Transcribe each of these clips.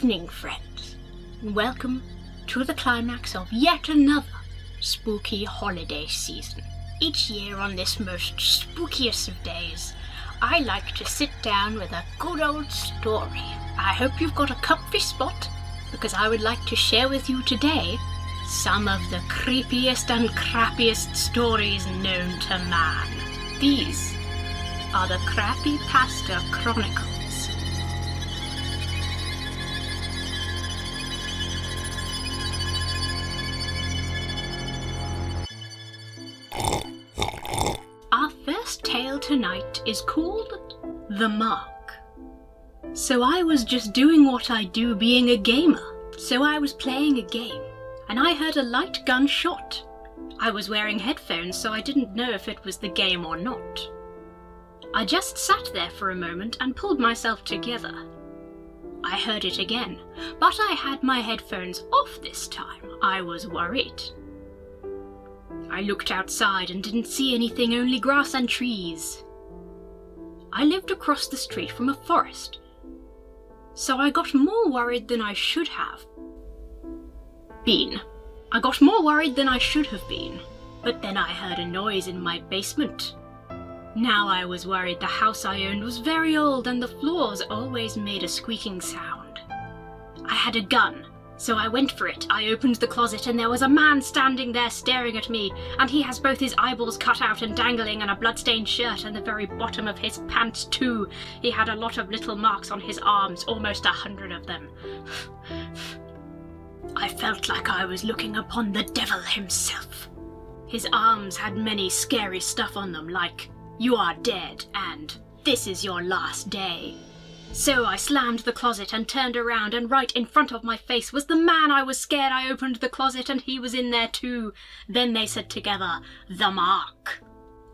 evening, friends. Welcome to the climax of yet another spooky holiday season. Each year on this most spookiest of days, I like to sit down with a good old story. I hope you've got a comfy spot, because I would like to share with you today some of the creepiest and crappiest stories known to man. These are the Crappypasta Chronicles. Our first tale tonight is called The Mark. So I was just doing what I do being a gamer. So I was playing a game, and I heard a light gunshot. I was wearing headphones, so I didn't know if it was the game or not. I just sat there for a moment and pulled myself together. I heard it again, but I had my headphones off this time. I was worried. I looked outside and didn't see anything, only grass and trees. I lived across the street from a forest, so I got more worried than I should have been. But then I heard a noise in my basement. Now I was worried the house I owned was very old and the floors always made a squeaking sound. I had a gun, so I went for it. I opened the closet and there was a man standing there staring at me, and he has both his eyeballs cut out and dangling and a bloodstained shirt, and the very bottom of his pants too. He had a lot of little marks on his arms, almost 100 of them. I felt like I was looking upon the devil himself. His arms had many scary stuff on them, like, "You are dead," and "This is your last day." So I slammed the closet and turned around, and right in front of my face was the man I was scared. I opened the closet and he was in there too. Then they said together, "The Mark,"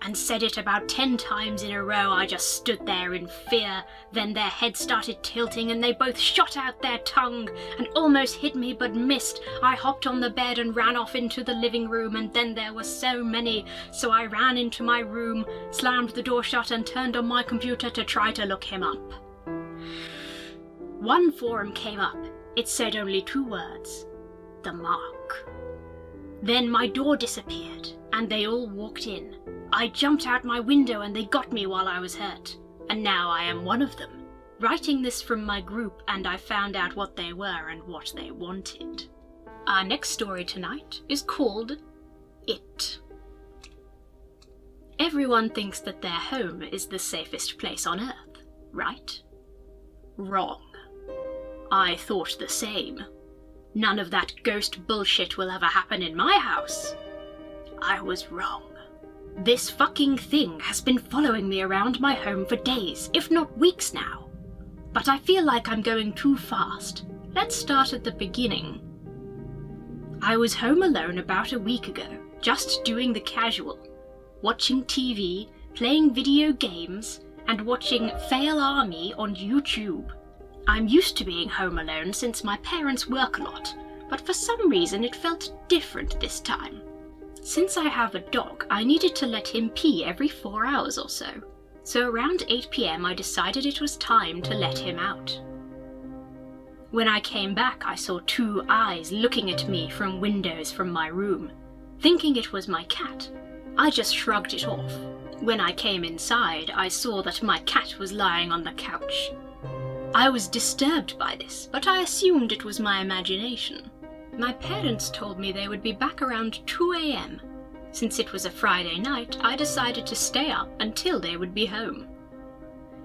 and said it about 10 times in a row. I just stood there in fear. Then their heads started tilting and they both shot out their tongue and almost hit me but missed. I hopped on the bed and ran off into the living room, and then there were so many, so I ran into my room, slammed the door shut and turned on my computer to try to look him up. One forum came up. It said only 2 words: The Mark. Then my door disappeared and they all walked in. I jumped out my window and they got me while I was hurt. And now I am one of them, writing this from my group, and I found out what they were and what they wanted. Our next story tonight is called It. Everyone thinks that their home is the safest place on Earth, right? Wrong. I thought the same. None of that ghost bullshit will ever happen in my house. I was wrong. This fucking thing has been following me around my home for days, if not weeks now. But I feel like I'm going too fast. Let's start at the beginning. I was home alone about a week ago, just doing the casual. Watching TV, playing video games, and watching Fail Army on YouTube. I'm used to being home alone since my parents work a lot, but for some reason it felt different this time. Since I have a dog, I needed to let him pee every 4 hours or so. So around 8 PM I decided it was time to let him out. When I came back, I saw 2 eyes looking at me from windows from my room. Thinking it was my cat, I just shrugged it off. When I came inside, I saw that my cat was lying on the couch. I was disturbed by this, but I assumed it was my imagination. My parents told me they would be back around 2 AM. Since it was a Friday night, I decided to stay up until they would be home.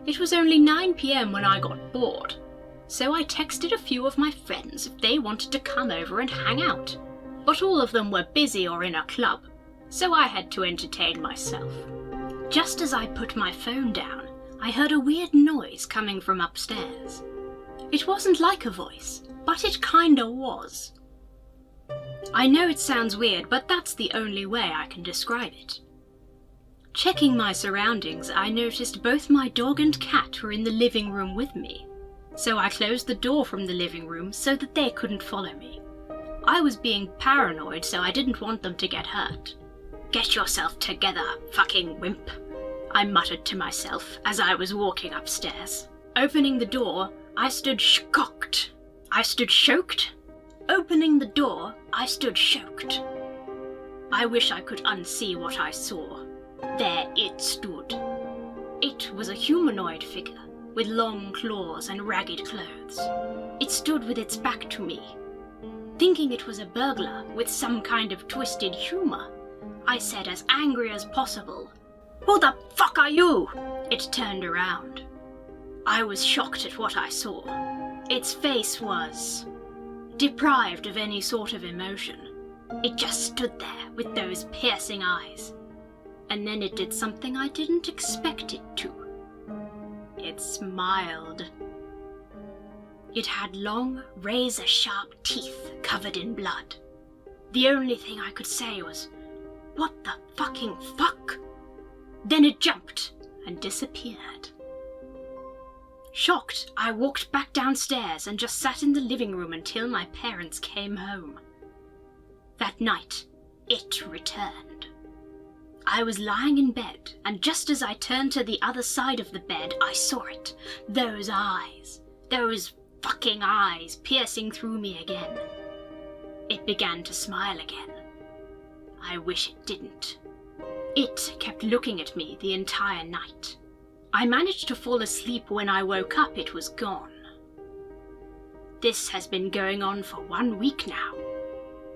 It was only 9 PM when I got bored, so I texted a few of my friends if they wanted to come over and hang out. But all of them were busy or in a club, so I had to entertain myself. Just as I put my phone down, I heard a weird noise coming from upstairs. It wasn't like a voice, but it kinda was. I know it sounds weird, but that's the only way I can describe it. Checking my surroundings, I noticed both my dog and cat were in the living room with me, so I closed the door from the living room so that they couldn't follow me. I was being paranoid, so I didn't want them to get hurt. "Get yourself together, fucking wimp," I muttered to myself as I was walking upstairs. Opening the door, I stood shocked. I stood choked. Opening the door, I stood choked. I wish I could unsee what I saw. There it stood. It was a humanoid figure, with long claws and ragged clothes. It stood with its back to me. Thinking it was a burglar with some kind of twisted humor, I said as angry as possible, "Who the fuck are you?" It turned around. I was shocked at what I saw. Its face was deprived of any sort of emotion. It just stood there with those piercing eyes. And then it did something I didn't expect it to. It smiled. It had long, razor-sharp teeth covered in blood. The only thing I could say was, "What the fucking fuck?" Then it jumped and disappeared. Shocked, I walked back downstairs and just sat in the living room until my parents came home. That night, it returned. I was lying in bed, and just as I turned to the other side of the bed, I saw it. Those eyes. Those fucking eyes piercing through me again. It began to smile again. I wish it didn't. It kept looking at me the entire night. I managed to fall asleep. When I woke up, it was gone. This has been going on for 1 week now.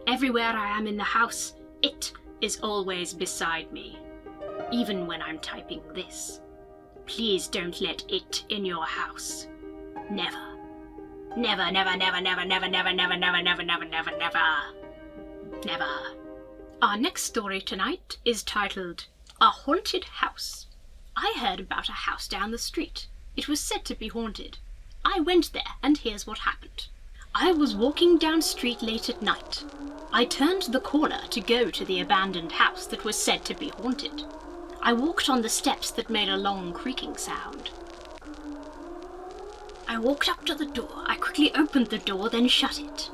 Everywhere I am in the house, it is always beside me. Even when I'm typing this. Please don't let it in your house. Never. Never, never, never, never, never, never, never, never, never, never, never, never. Never. Our next story tonight is titled, A Haunted House. I heard about a house down the street. It was said to be haunted. I went there, and here's what happened. I was walking down street late at night. I turned the corner to go to the abandoned house that was said to be haunted. I walked on the steps that made a long creaking sound. I walked up to the door. I quickly opened the door, then shut it.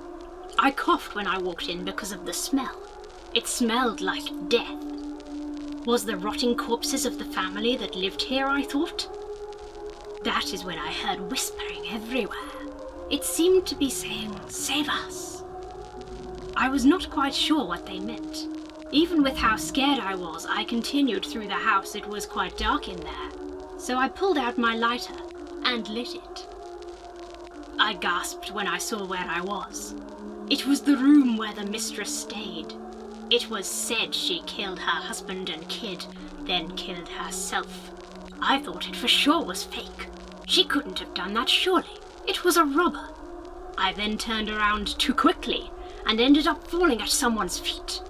I coughed when I walked in because of the smell. It smelled like death. Was the rotting corpses of the family that lived here, I thought? That is when I heard whispering everywhere. It seemed to be saying, "Save us." I was not quite sure what they meant. Even with how scared I was, I continued through the house. It was quite dark in there. So I pulled out my lighter and lit it. I gasped when I saw where I was. It was the room where the mistress stayed. It was said she killed her husband and kid, then killed herself. I thought it for sure was fake. She couldn't have done that, surely. It was a robber. I then turned around too quickly and ended up falling at someone's feet.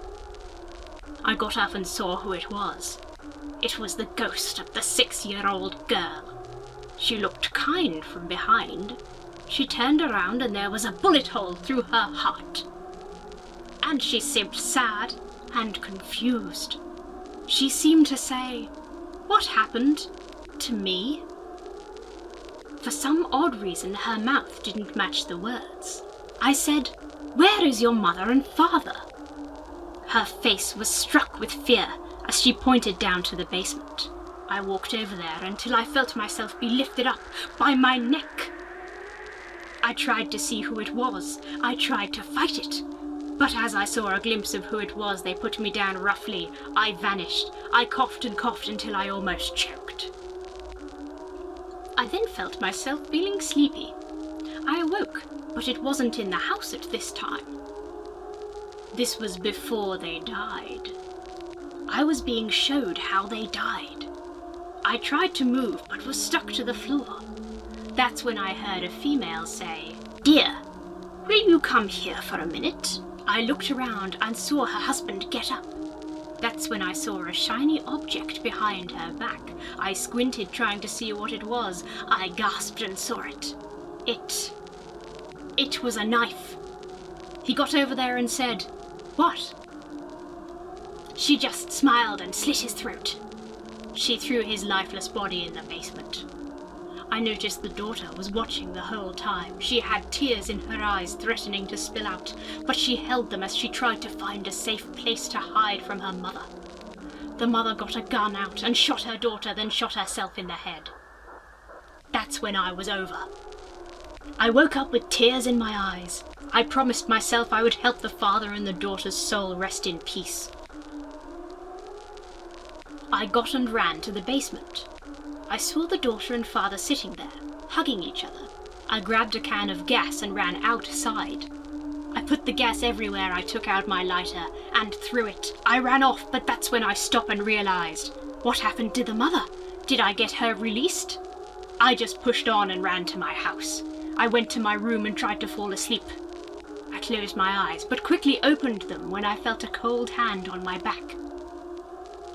I got up and saw who it was. It was the ghost of the 6-year-old girl. She looked kind from behind. She turned around and there was a bullet hole through her heart. And she seemed sad and confused. She seemed to say, "What happened to me?" For some odd reason, her mouth didn't match the words. I said, "Where is your mother and father?" Her face was struck with fear as she pointed down to the basement. I walked over there until I felt myself be lifted up by my neck. I tried to see who it was. I tried to fight it. But as I saw a glimpse of who it was, they put me down roughly. I vanished. I coughed and coughed until I almost choked. I then felt myself feeling sleepy. I awoke, but it wasn't in the house at this time. This was before they died. I was being showed how they died. I tried to move, but was stuck to the floor. That's when I heard a female say, "Dear, will you come here for a minute?" I looked around and saw her husband get up. That's when I saw a shiny object behind her back. I squinted, trying to see what it was. I gasped and saw it. It was a knife. He got over there and said, "What?" She just smiled and slit his throat. She threw his lifeless body in the basement. I noticed the daughter was watching the whole time. She had tears in her eyes, threatening to spill out, but she held them as she tried to find a safe place to hide from her mother. The mother got a gun out and shot her daughter, then shot herself in the head. That's when I was over. I woke up with tears in my eyes. I promised myself I would help the father and the daughter's soul rest in peace. I got and ran to the basement. I saw the daughter and father sitting there, hugging each other. I grabbed a can of gas and ran outside. I put the gas everywhere. I took out my lighter and threw it. I ran off, but that's when I stopped and realized, what happened to the mother? Did I get her released? I just pushed on and ran to my house. I went to my room and tried to fall asleep. I closed my eyes, but quickly opened them when I felt a cold hand on my back.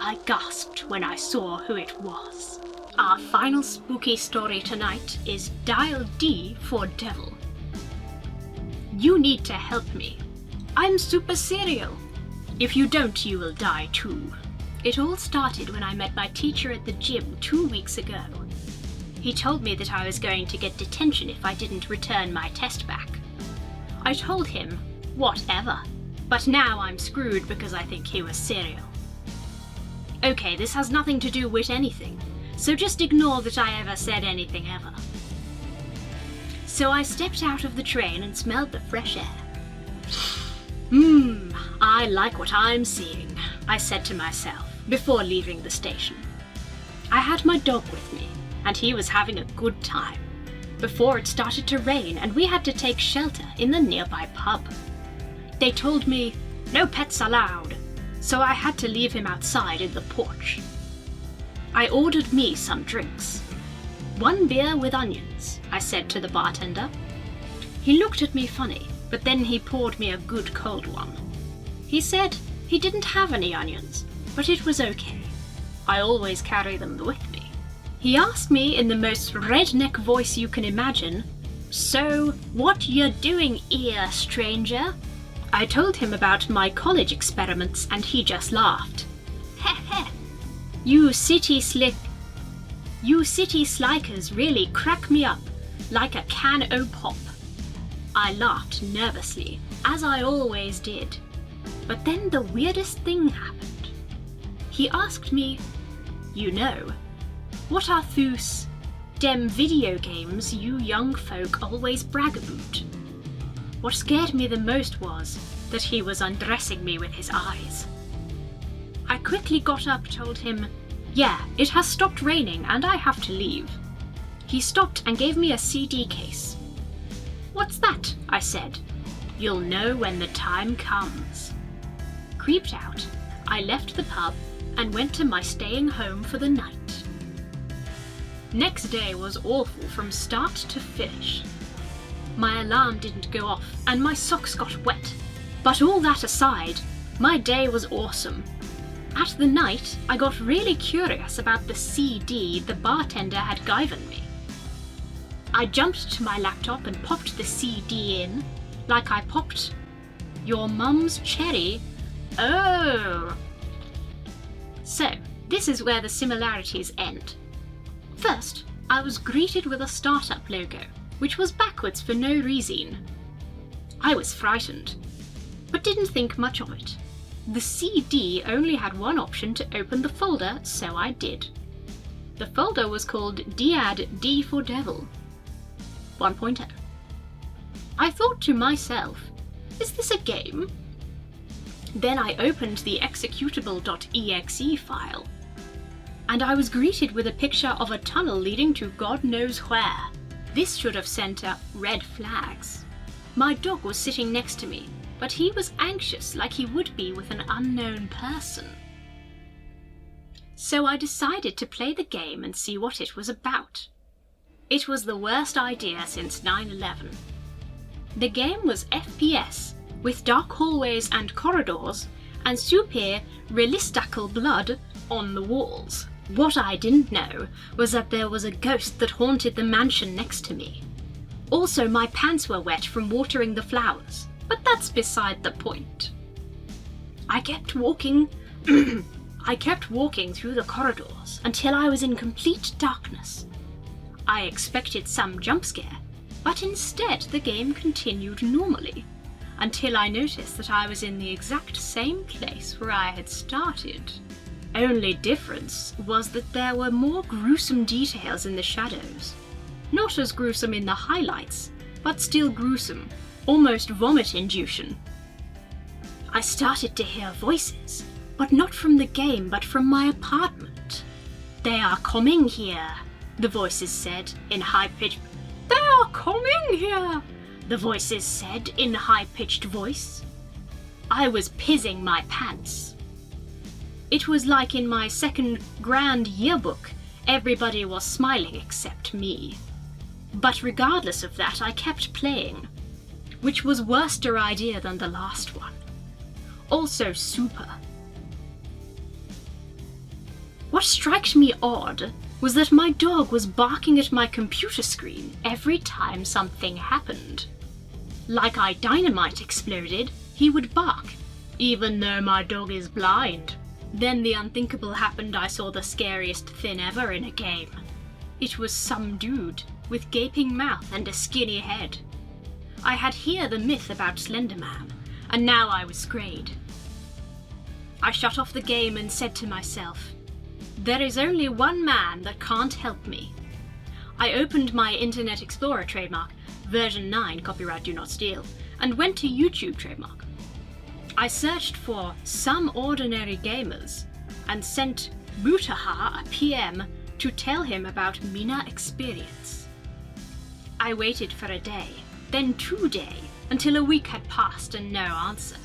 I gasped when I saw who it was. Our final spooky story tonight is Dial D for Devil. You need to help me. I'm super serial. If you don't, you will die too. It all started when I met my teacher at the gym 2 weeks ago. He told me that I was going to get detention if I didn't return my test back. I told him, whatever, but now I'm screwed because I think he was serial. Okay, this has nothing to do with anything, so just ignore that I ever said anything ever. So I stepped out of the train and smelled the fresh air. I like what I'm seeing, I said to myself before leaving the station. I had my dog with me, and he was having a good time, before it started to rain and we had to take shelter in the nearby pub. They told me, no pets allowed, so I had to leave him outside in the porch. I ordered me some drinks. 1 beer with onions, I said to the bartender. He looked at me funny, but then he poured me a good cold one. He said he didn't have any onions, but it was okay. I always carry them with me. He asked me in the most redneck voice you can imagine, so what you doing here, stranger? I told him about my college experiments and he just laughed. Heh heh, you city slikers really crack me up like a can o' pop. I laughed nervously, as I always did. But then the weirdest thing happened. He asked me, you know, what are those dem video games you young folk always brag about? What scared me the most was that he was undressing me with his eyes. I quickly got up, told him, yeah, it has stopped raining and I have to leave. He stopped and gave me a CD case. What's that? I said. You'll know when the time comes. Creeped out, I left the pub and went to my staying home for the night. Next day was awful from start to finish. My alarm didn't go off and my socks got wet. But all that aside, my day was awesome. At the night, I got really curious about the CD the bartender had given me. I jumped to my laptop and popped the CD in, like I popped your mum's cherry. Oh! So, this is where the similarities end. First, I was greeted with a startup logo, which was backwards for no reason. I was frightened, but didn't think much of it. The CD only had one option to open the folder, so I did. The folder was called Diad D for Devil 1.0. I thought to myself, is this a game? Then I opened the executable.exe file, and I was greeted with a picture of a tunnel leading to God knows where. This should have sent up red flags. My dog was sitting next to me, but he was anxious like he would be with an unknown person. So I decided to play the game and see what it was about. It was the worst idea since 9/11. The game was FPS, with dark hallways and corridors, and super realistical blood on the walls. What I didn't know was that there was a ghost that haunted the mansion next to me. Also, my pants were wet from watering the flowers, but that's beside the point. I kept walking through the corridors until I was in complete darkness. I expected some jump scare, but instead the game continued normally, until I noticed that I was in the exact same place where I had started. Only difference was that there were more gruesome details in the shadows. Not as gruesome in the highlights, but still gruesome, almost vomit-induction. I started to hear voices, but not from the game, but from my apartment. "They are coming here," the voices said in high-pitched. "They are coming here," the voices said in high-pitched voice. I was pizzing my pants. It was like in my second grand yearbook, everybody was smiling except me. But regardless of that, I kept playing, which was worster idea than the last one. Also super. What struck me odd was that my dog was barking at my computer screen every time something happened. Like dynamite exploded, he would bark, even though my dog is blind. Then the unthinkable happened. I saw the scariest thing ever in a game. It was some dude with gaping mouth and a skinny head. I had heard the myth about Slender Man, and now I was sprayed. I shut off the game and said to myself, there is only one man that can't help me. I opened my Internet Explorer trademark, version 9, copyright do not steal, and went to YouTube trademark. I searched for Some Ordinary Gamers and sent Mutaha a PM to tell him about Mina experience. I waited for a day, then 2 days, until a week had passed and no answer.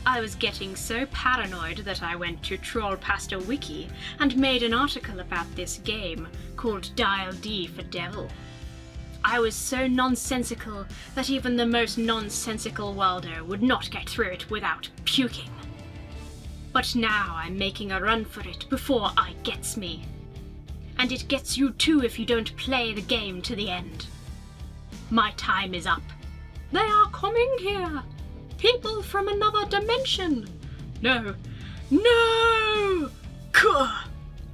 I was getting so paranoid that I went to Trollpasta Wiki and made an article about this game called Dial D for Devil. I was so nonsensical that even the most nonsensical Waldo would not get through it without puking. But now I'm making a run for it before I gets me. And it gets you too if you don't play the game to the end. My time is up. They are coming here! People from another dimension! No! No! Kuh!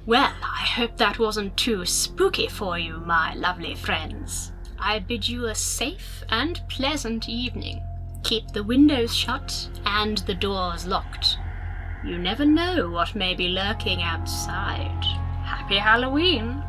Well, I hope that wasn't too spooky for you, my lovely friends. I bid you a safe and pleasant evening. Keep the windows shut and the doors locked. You never know what may be lurking outside. Happy Halloween!